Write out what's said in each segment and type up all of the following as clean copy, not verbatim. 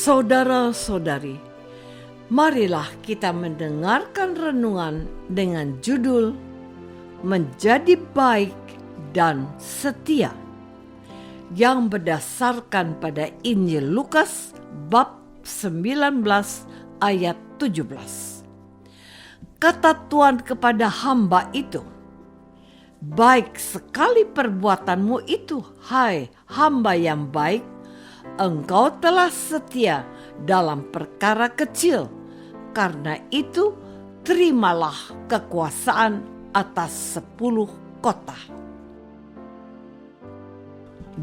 Saudara-saudari, marilah kita mendengarkan renungan dengan judul Menjadi Baik dan Setia yang berdasarkan pada Injil Lukas bab 19 ayat 17. Kata Tuhan kepada hamba itu, "Baik sekali perbuatanmu itu, hai hamba yang baik. Engkau telah setia dalam perkara kecil, karena itu terimalah kekuasaan atas 10 kota."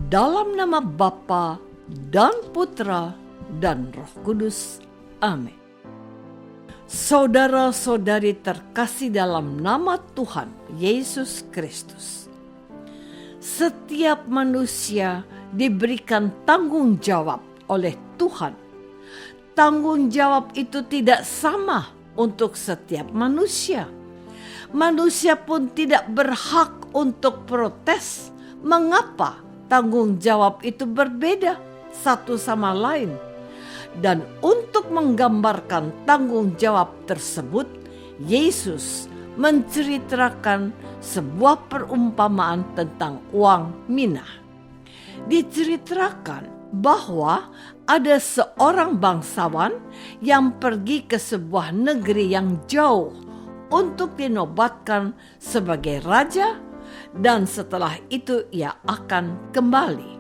Dalam nama Bapa dan Putra dan Roh Kudus. Amin. Saudara-saudari terkasih dalam nama Tuhan Yesus Kristus, setiap manusia diberikan tanggung jawab oleh Tuhan. Tanggung jawab itu tidak sama untuk setiap manusia. Manusia pun tidak berhak untuk protes mengapa tanggung jawab itu berbeda satu sama lain. Dan untuk menggambarkan tanggung jawab tersebut, Yesus menceritakan sebuah perumpamaan tentang uang mina. Diceritakan bahwa ada seorang bangsawan yang pergi ke sebuah negeri yang jauh untuk dinobatkan sebagai raja, dan setelah itu ia akan kembali.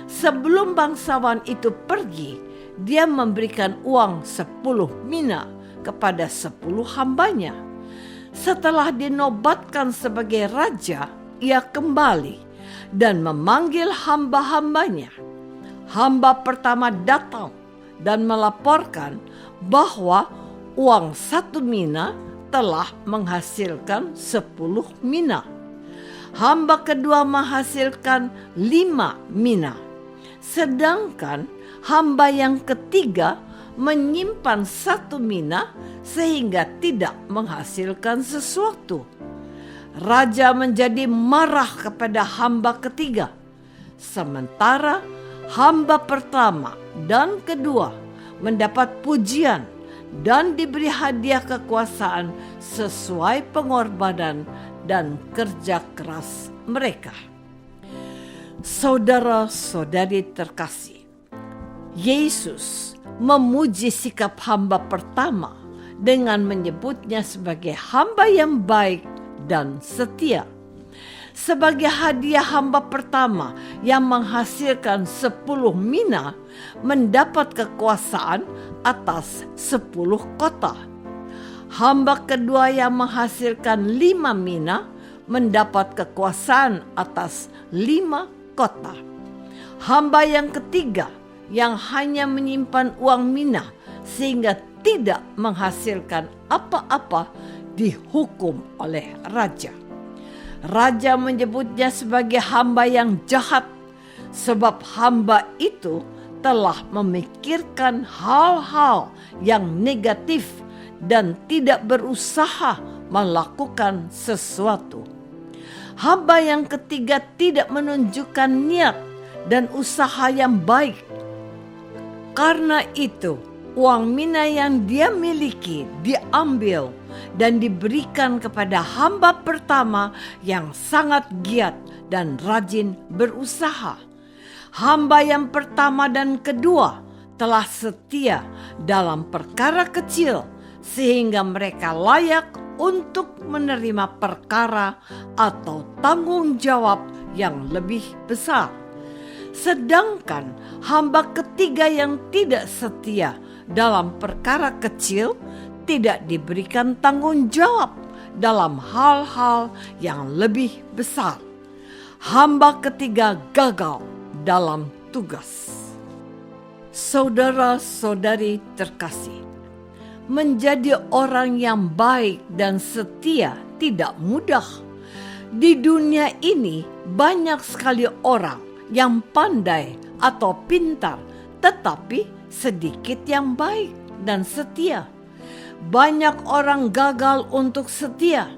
Sebelum bangsawan itu pergi, dia memberikan uang 10 mina kepada 10 hambanya. Setelah dinobatkan sebagai raja, ia kembali dan memanggil hamba-hambanya. Hamba pertama datang dan melaporkan bahwa uang 1 mina telah menghasilkan 10 mina. Hamba kedua menghasilkan 5 mina. Sedangkan hamba yang ketiga menyimpan 1 mina sehingga tidak menghasilkan sesuatu. Raja menjadi marah kepada hamba ketiga, sementara hamba pertama dan kedua mendapat pujian dan diberi hadiah kekuasaan sesuai pengorbanan dan kerja keras mereka. Saudara-saudari terkasih, Yesus memuji sikap hamba pertama dengan menyebutnya sebagai hamba yang baik dan setia. Sebagai hadiah, hamba pertama yang menghasilkan 10 mina mendapat kekuasaan atas 10 kota. Hamba kedua yang menghasilkan 5 mina mendapat kekuasaan atas 5 kota. Hamba yang ketiga yang hanya menyimpan uang mina sehingga tidak menghasilkan apa-apa dihukum oleh raja. Raja menyebutnya sebagai hamba yang jahat, sebab hamba itu telah memikirkan hal-hal yang negatif dan tidak berusaha melakukan sesuatu. Hamba yang ketiga tidak menunjukkan niat dan usaha yang baik. Karena itu, uang mina yang dia miliki diambil dan diberikan kepada hamba pertama yang sangat giat dan rajin berusaha. Hamba yang pertama dan kedua telah setia dalam perkara kecil sehingga mereka layak untuk menerima perkara atau tanggung jawab yang lebih besar. Sedangkan hamba ketiga yang tidak setia dalam perkara kecil tidak diberikan tanggung jawab dalam hal-hal yang lebih besar. Hamba ketiga gagal dalam tugas. Saudara-saudari terkasih, menjadi orang yang baik dan setia tidak mudah. Di dunia ini banyak sekali orang yang pandai atau pintar, tetapi sedikit yang baik dan setia. Banyak orang gagal untuk setia.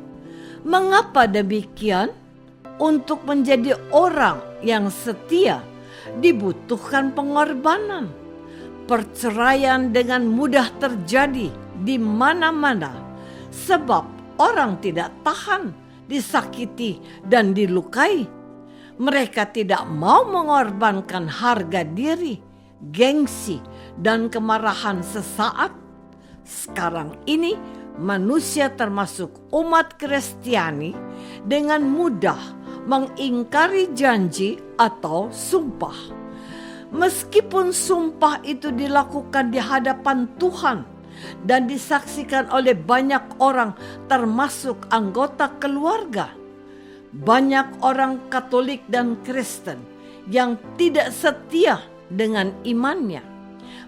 Mengapa demikian? Untuk menjadi orang yang setia dibutuhkan pengorbanan. Perceraian dengan mudah terjadi di mana-mana sebab orang tidak tahan disakiti dan dilukai. Mereka tidak mau mengorbankan harga diri, gengsi, dan kemarahan sesaat. Sekarang ini manusia termasuk umat Kristiani dengan mudah mengingkari janji atau sumpah. Meskipun sumpah itu dilakukan di hadapan Tuhan dan disaksikan oleh banyak orang termasuk anggota keluarga, banyak orang Katolik dan Kristen yang tidak setia dengan imannya.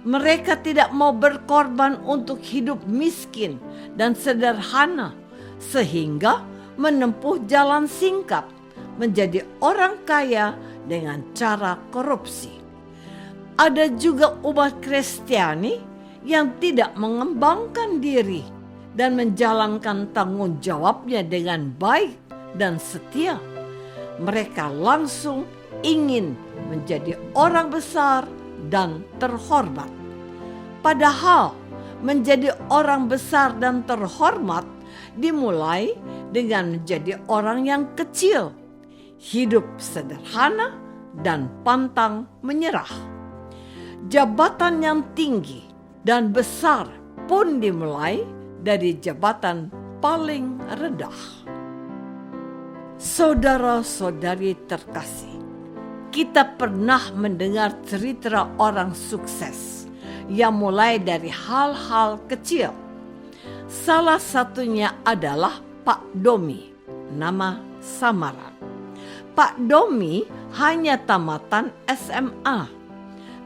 Mereka tidak mau berkorban untuk hidup miskin dan sederhana, sehingga menempuh jalan singkat menjadi orang kaya dengan cara korupsi. Ada juga umat Kristiani yang tidak mengembangkan diri dan menjalankan tanggung jawabnya dengan baik dan setia. Mereka langsung ingin menjadi orang besar dan terhormat. Padahal menjadi orang besar dan terhormat dimulai dengan menjadi orang yang kecil, hidup sederhana dan pantang menyerah. Jabatan yang tinggi dan besar pun dimulai dari jabatan paling rendah. Saudara-saudari terkasih, kita pernah mendengar cerita orang sukses yang mulai dari hal-hal kecil. Salah satunya adalah Pak Domi, nama samaran. Pak Domi hanya tamatan SMA.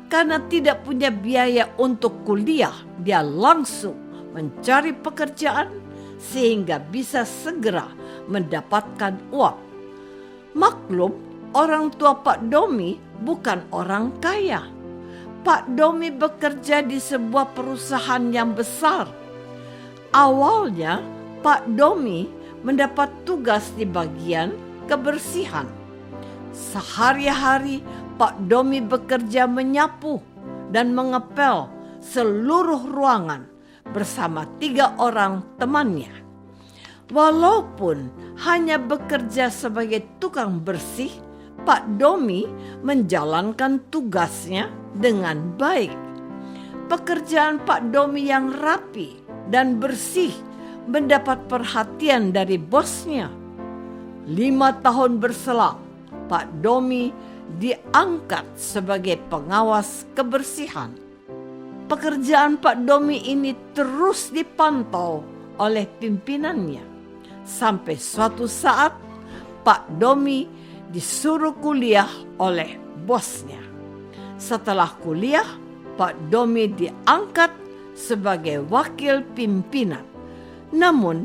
Karena tidak punya biaya untuk kuliah, dia langsung mencari pekerjaan sehingga bisa segera mendapatkan uang. Maklum, orang tua Pak Domi bukan orang kaya. Pak Domi bekerja di sebuah perusahaan yang besar. Awalnya, Pak Domi mendapat tugas di bagian kebersihan. Sehari-hari Pak Domi bekerja menyapu dan mengepel seluruh ruangan bersama 3 orang temannya. Walaupun hanya bekerja sebagai tukang bersih, Pak Domi menjalankan tugasnya dengan baik. Pekerjaan Pak Domi yang rapi dan bersih mendapat perhatian dari bosnya. 5 tahun berselang, Pak Domi diangkat sebagai pengawas kebersihan. Pekerjaan Pak Domi ini terus dipantau oleh pimpinannya. Sampai suatu saat Pak Domi disuruh kuliah oleh bosnya. Setelah kuliah, Pak Domi diangkat sebagai wakil pimpinan. Namun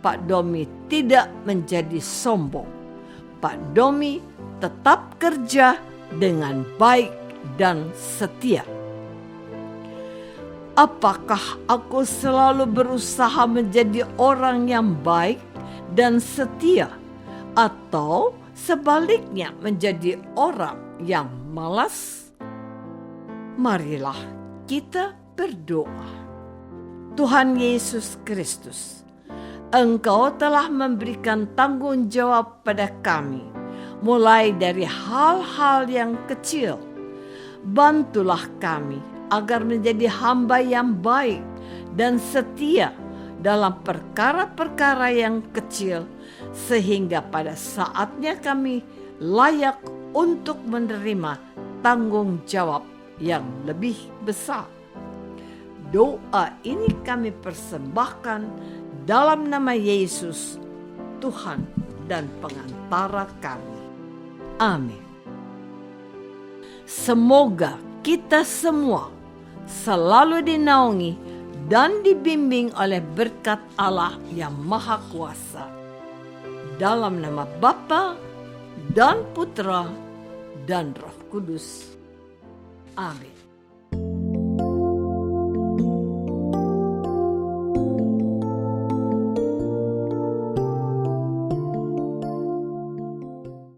Pak Domi tidak menjadi sombong. Pak Domi tetap kerja dengan baik dan setia. Apakah aku selalu berusaha menjadi orang yang baik dan setia, atau sebaliknya menjadi orang yang malas? Marilah kita berdoa. Tuhan Yesus Kristus, Engkau telah memberikan tanggung jawab pada kami, mulai dari hal-hal yang kecil. Bantulah kami agar menjadi hamba yang baik dan setia dalam perkara-perkara yang kecil, sehingga pada saatnya kami layak untuk menerima tanggung jawab yang lebih besar. Doa ini kami persembahkan dalam nama Yesus, Tuhan dan pengantara kami. Amin. Semoga kita semua selalu dinaungi dan dibimbing oleh berkat Allah yang Maha Kuasa. Dalam nama Bapa dan Putra dan Roh Kudus. Amin.